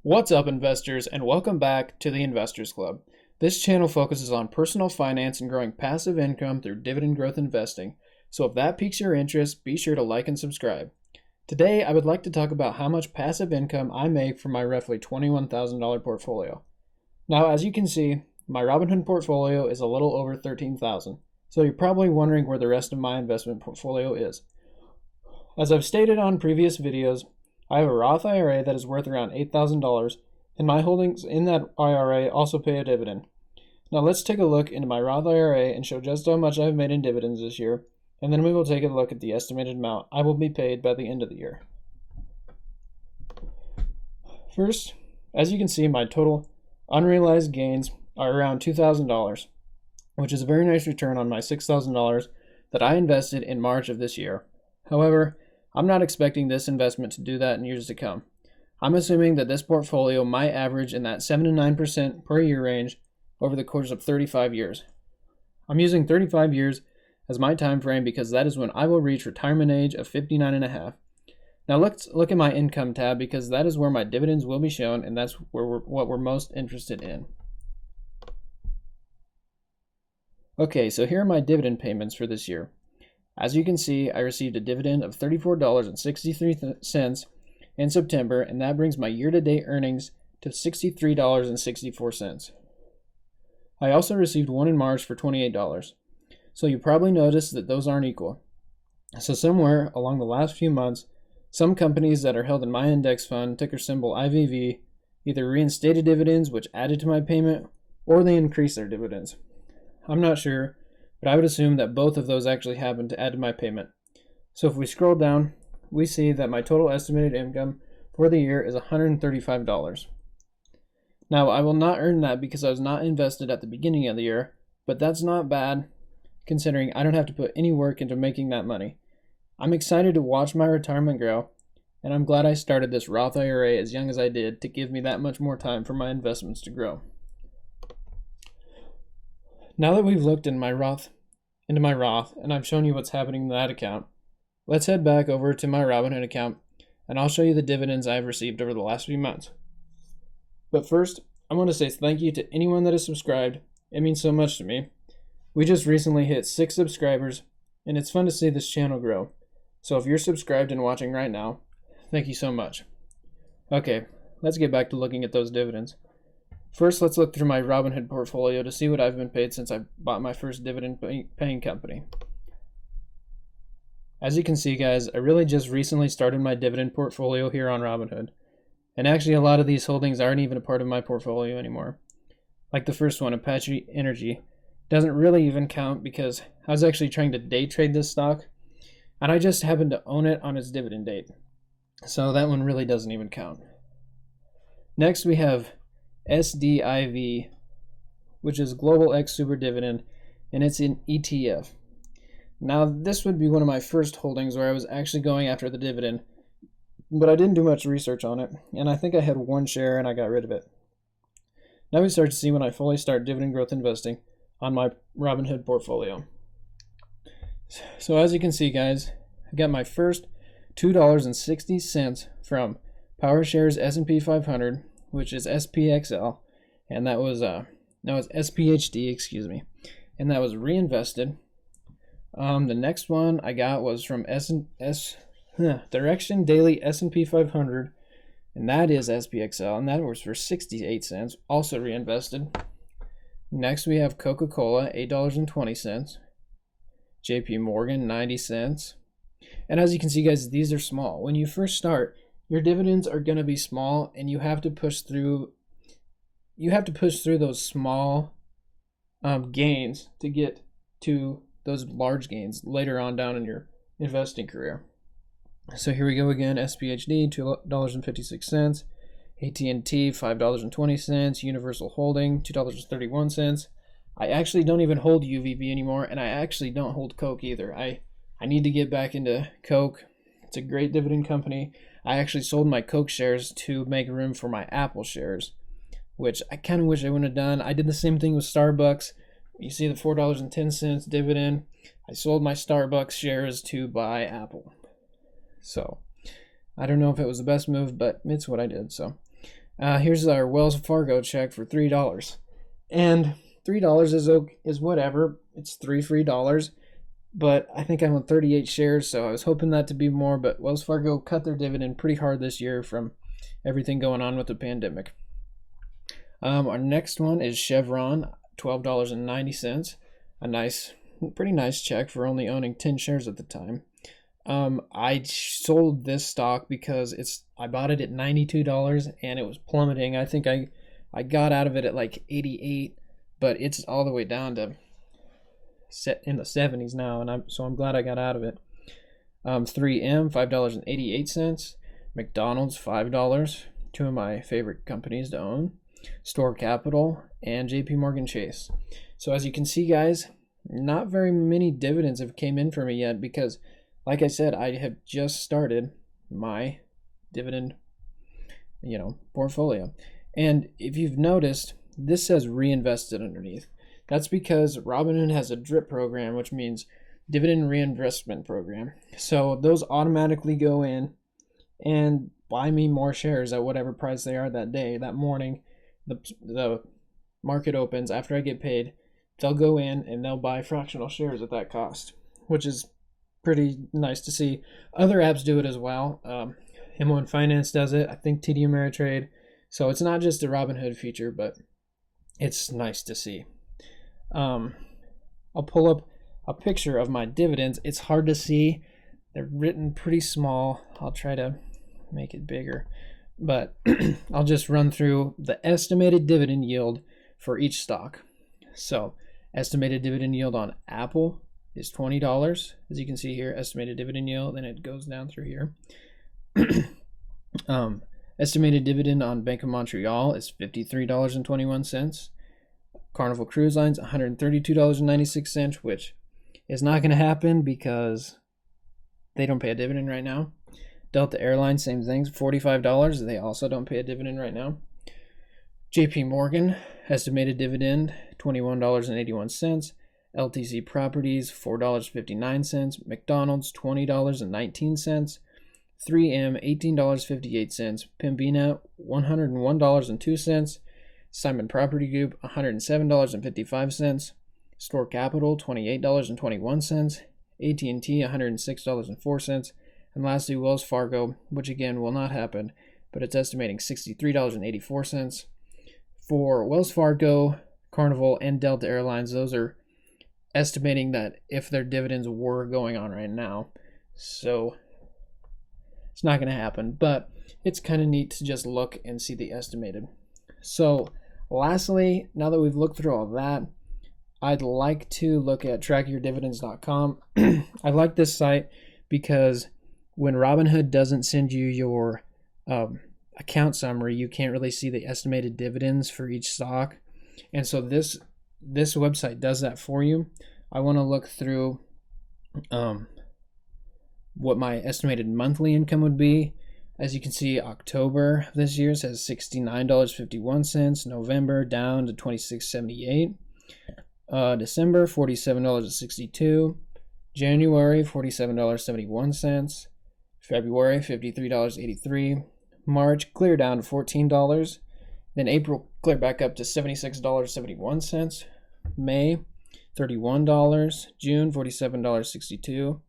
What's up, investors, and welcome back to the Investors Club. This channel focuses on personal finance and growing passive income through dividend growth investing. So if that piques your interest, be sure to like and subscribe. Today, I would like to talk about how much passive income I make from my roughly $21,000 portfolio. Now, as you can see, my Robinhood portfolio is a little over $13,000. So you're probably wondering where the rest of my investment portfolio is. As I've stated on previous videos, I have a Roth IRA that is worth around $8,000, and my holdings in that IRA also pay a dividend. Now let's take a look into my Roth IRA and show just how much I've made in dividends this year, and then we will take a look at the estimated amount I will be paid by the end of the year. First, as you can see, my total unrealized gains are around $2,000, which is a very nice return on my $6,000 that I invested in March of this year. However, I'm not expecting this investment to do that in years to come. I'm assuming that this portfolio might average in that 7 to 9% per year range over the course of 35 years. I'm using 35 years as my time frame because that is when I will reach retirement age of 59 and a half. Now let's look at my income tab because that is where my dividends will be shown, and that's what we're most interested in. Okay, so here are my dividend payments for this year. As you can see, I received a dividend of $34.63 in September, and that brings my year-to-date earnings to $63.64. I also received one in March for $28. So you probably noticed that those aren't equal. So somewhere along the last few months, some companies that are held in my index fund, ticker symbol IVV, either reinstated dividends, which added to my payment, or they increased their dividends. I'm not sure, but I would assume that both of those actually happened to add to my payment. So if we scroll down, we see that my total estimated income for the year is $135. Now, I will not earn that because I was not invested at the beginning of the year, but that's not bad considering I don't have to put any work into making that money. I'm excited to watch my retirement grow, and I'm glad I started this Roth IRA as young as I did to give me that much more time for my investments to grow. Now that we've looked into my Roth, and I've shown you what's happening in that account, let's head back over to my Robinhood account, and I'll show you the dividends I've received over the last few months. But first, I want to say thank you to anyone that has subscribed. It means so much to me. We just recently hit 6 subscribers, and it's fun to see this channel grow. So if you're subscribed and watching right now, thank you so much. Okay, let's get back to looking at those dividends. First, let's look through my Robinhood portfolio to see what I've been paid since I bought my first dividend-paying company. As you can see, guys, I really just recently started my dividend portfolio here on Robinhood. And actually, a lot of these holdings aren't even a part of my portfolio anymore. Like the first one, Apache Energy, doesn't really even count because I was actually trying to day trade this stock, and I just happened to own it on its dividend date. So that one really doesn't even count. Next, we have SDIV, which is Global X Super Dividend, and it's an ETF. Now, this would be one of my first holdings where I was actually going after the dividend, but I didn't do much research on it, and I think I had one share and I got rid of it. Now we start to see when I fully start dividend growth investing on my Robinhood portfolio. So as you can see, guys, I got my first $2.60 from PowerShares S&P 500, which is SPXL, and that was it's SPHD, excuse me, and that was reinvested. The next one I got was from Direction Daily S&P 500, and that is SPXL, and that was for 68 cents, also reinvested. Next we have Coca-Cola, $8.20, JP Morgan, 90 cents. And as you can see, guys, these are small. When you first start, your dividends are going to be small, and you have to push through those small gains to get to those large gains later on down in your investing career. So here we go again. SPHD, $2.56, AT&T, $5.20, Universal Holding, $2.31. I actually don't even hold UVB anymore, and I actually don't hold Coke either. I need to get back into Coke. It's a great dividend company. I actually sold my Coke shares to make room for my Apple shares, which I kind of wish I wouldn't have done. I did the same thing with Starbucks. You see the $4.10 dividend. I sold my Starbucks shares to buy Apple. So I don't know if it was the best move, but it's what I did. So Here's our Wells Fargo check for $3, and $3 is whatever. It's three free dollars, but I think I own 38 shares, so I was hoping that to be more. But Wells Fargo cut their dividend pretty hard this year from everything going on with the pandemic. Our next one is Chevron, $12.90. Pretty nice check for only owning 10 shares at the time. I sold this stock because I bought it at $92 and it was plummeting. I think I got out of it at like 88, but it's all the way down to set in the 70s now, and I'm glad I got out of it. 3M, $5.88. McDonald's, $5. Two of my favorite companies to own. Store Capital and JP Morgan Chase. So as you can see, guys, not very many dividends have came in for me yet because, like I said, I have just started my dividend, portfolio. And if you've noticed, this says reinvested underneath. That's because Robinhood has a DRIP program, which means dividend reinvestment program. So those automatically go in and buy me more shares at whatever price they are that day, that morning. The market opens after I get paid. They'll go in and they'll buy fractional shares at that cost, which is pretty nice to see. Other apps do it as well. M1 Finance does it. I think TD Ameritrade. So it's not just a Robinhood feature, but it's nice to see. I'll pull up a picture of my dividends. It's hard to see. They're written pretty small. I'll try to make it bigger. But I'll just run through the estimated dividend yield for each stock. So estimated dividend yield on Apple is $20, as you can see here, estimated dividend yield, and it goes down through here. Estimated dividend on Bank of Montreal is $53.21. Carnival Cruise Lines, $132.96, which is not going to happen because they don't pay a dividend right now. Delta Airlines, same thing, $45. They also don't pay a dividend right now. JP Morgan, estimated dividend, $21.81. LTC Properties, $4.59. McDonald's, $20.19. 3M, $18.58. Pembina, $101.02. Simon Property Group, $107.55. Store Capital, $28.21. AT&T, $106.04. And lastly, Wells Fargo, which again will not happen, but it's estimating $63.84. For Wells Fargo, Carnival, and Delta Airlines, those are estimating that if their dividends were going on right now. So it's not going to happen, but it's kind of neat to just look and see the estimated. So lastly, now that we've looked through all that, I'd like to look at trackyourdividends.com. I like this site because when Robinhood doesn't send you your account summary, you can't really see the estimated dividends for each stock. And so this website does that for you. I want to look through what my estimated monthly income would be. As you can see, October this year says $69.51. November down to $26.78. December $47.62. January $47.71. February $53.83. March clear down to $14. Then April clear back up to $76.71. May $31. June $47.62.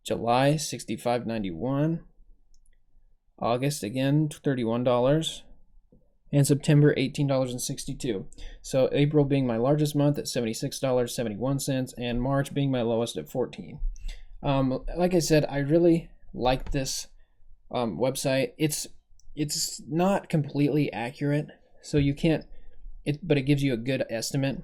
July $65.91. August again $31. And September $18.62. So April being my largest month at $76.71, and March being my lowest at $14. Like I said, I really like this website. It's not completely accurate, so you can't. But it gives you a good estimate.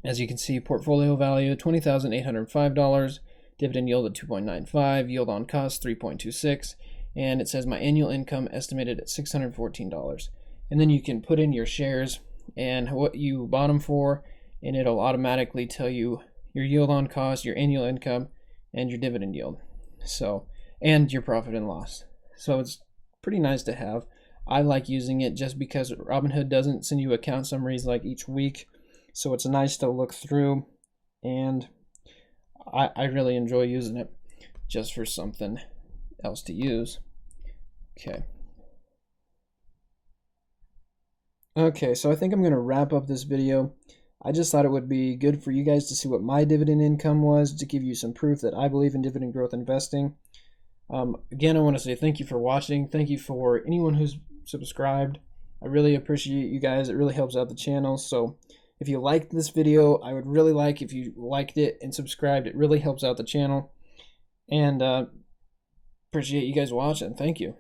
As you can see, portfolio value $20,805, dividend yield at 2.95, yield on cost 3.26, and it says my annual income estimated at $614. And then you can put in your shares and what you bought them for, and it'll automatically tell you your yield on cost, your annual income, and your dividend yield. So, and your profit and loss. So it's pretty nice to have. I like using it just because Robinhood doesn't send you account summaries like each week. So it's nice to look through, and I really enjoy using it just for something else to use. Okay. Okay, so I think I'm going to wrap up this video. I just thought it would be good for you guys to see what my dividend income was, to give you some proof that I believe in dividend growth investing. Again, I want to say thank you for watching. Thank you for anyone who's subscribed. I really appreciate you guys. It really helps out the channel. So if you liked this video, I would really like if you liked it and subscribed. It really helps out the channel. And appreciate you guys watching. Thank you.